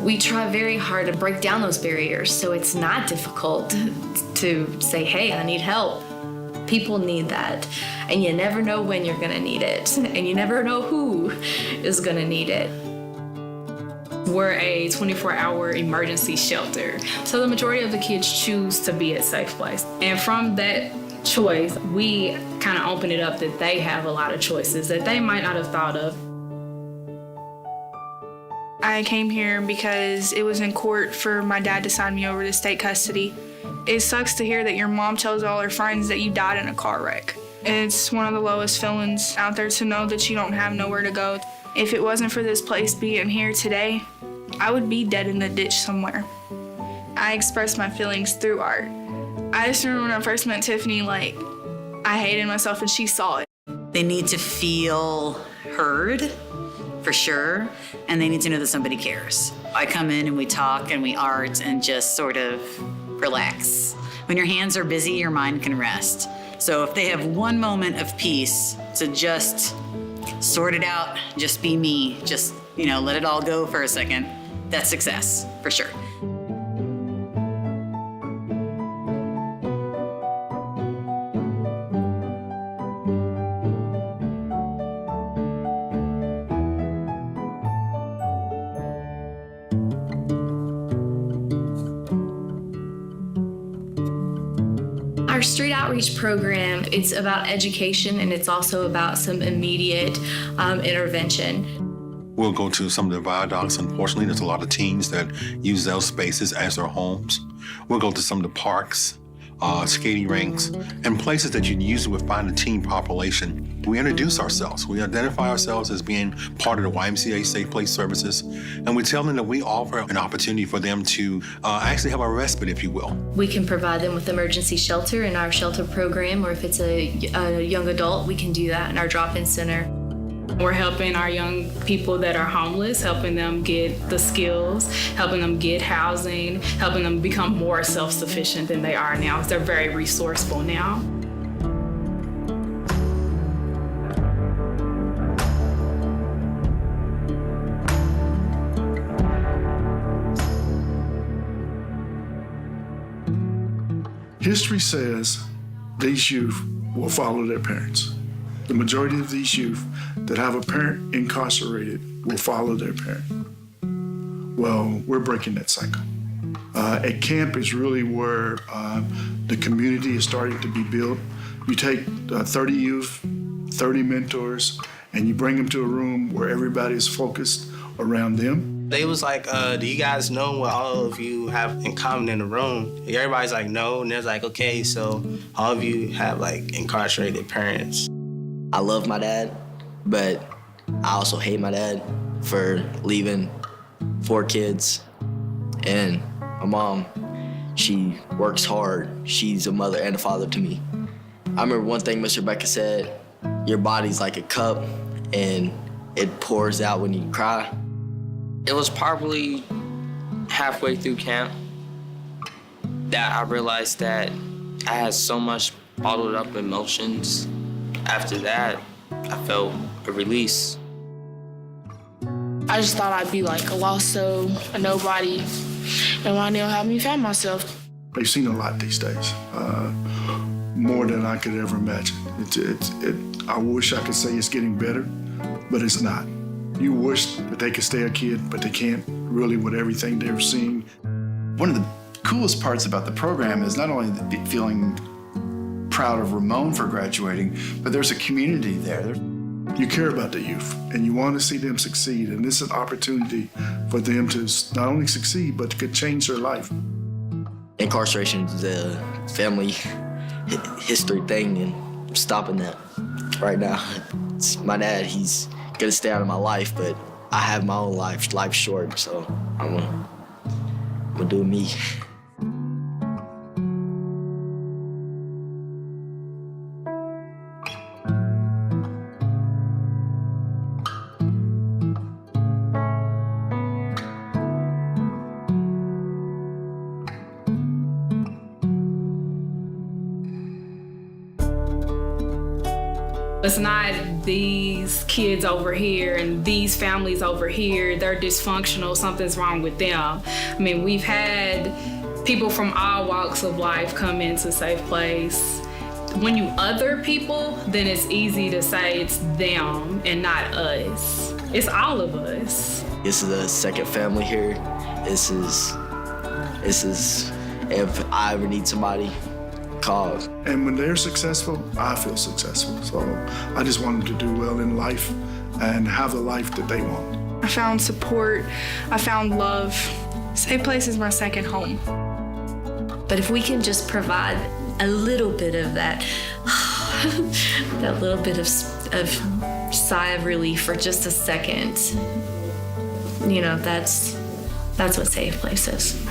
We try very hard to break down those barriers so it's not difficult to say, hey, I need help. People need that, and you never know when you're gonna need it, and you never know who is gonna need it. We're a 24-hour emergency shelter, so the majority of the kids choose to be at Safe Place. And from that choice, we kind of open it up that they have a lot of choices that they might not have thought of. I came here because it was in court for my dad to sign me over to state custody. It sucks to hear that your mom tells all her friends that you died in a car wreck. It's one of the lowest feelings out there to know that you don't have nowhere to go. If it wasn't for this place being here today, I would be dead in the ditch somewhere. I express my feelings through art. I just remember when I first met Tiffany, I hated myself and she saw it. They need to feel heard, for sure, and they need to know that somebody cares. I come in and we talk and we art and just sort of relax. When your hands are busy, your mind can rest. So if they have one moment of peace to just sort it out, just be me, just, let it all go for a second, that's success, for sure. Our street outreach program, it's about education and it's also about some immediate intervention. We'll go to some of the viaducts. Unfortunately, there's a lot of teens that use those spaces as their homes. We'll go to some of the parks, skating rinks, and places that you usually would find a teen population. We introduce ourselves. We identify ourselves as being part of the YMCA Safe Place Services, and we tell them that we offer an opportunity for them to actually have a respite, if you will. We can provide them with emergency shelter in our shelter program, or if it's a young adult, we can do that in our drop-in center. We're helping our young people that are homeless, helping them get the skills, helping them get housing, helping them become more self-sufficient than they are now. They're very resourceful now. History says these youth will follow their parents. The majority of these youth that have a parent incarcerated will follow their parent. Well, we're breaking that cycle. At camp is really where the community is starting to be built. You take 30 youth, 30 mentors, and you bring them to a room where everybody is focused around them. They was like, do you guys know what all of you have in common in the room? Everybody's like, no, and they're like, okay, so all of you have incarcerated parents. I love my dad, but I also hate my dad for leaving 4 kids. And my mom, she works hard. She's a mother and a father to me. I remember one thing Miss Rebecca said, your body's like a cup and it pours out when you cry. It was probably halfway through camp that I realized that I had so much bottled up emotions. After that, I felt a release. I just thought I'd be like a lost soul, a nobody, and one day help me find myself. They've seen a lot these days, more than I could ever imagine. I wish I could say it's getting better, but it's not. You wish that they could stay a kid, but they can't really with everything they're seeing. One of the coolest parts about the program is not only feeling proud of Ramon for graduating, but there's a community there. You care about the youth, and you want to see them succeed, and this is an opportunity for them to not only succeed, but could change their life. Incarceration is a family history thing, and I'm stopping that right now. It's my dad, he's gonna stay out of my life, but I have my own life. Life's short, so I'm gonna do me. It's not these kids over here and these families over here, they're dysfunctional, something's wrong with them. I mean, we've had people from all walks of life come into Safe Place. When you other people, then it's easy to say it's them and not us. It's all of us. This is a second family here. This is, if I ever need somebody, call. And when they're successful, I feel successful. So I just want them to do well in life and have the life that they want. I found support. I found love. Safe Place is my second home. But if we can just provide a little bit of that, that little bit of sigh of relief for just a second, you know, that's what Safe Place is.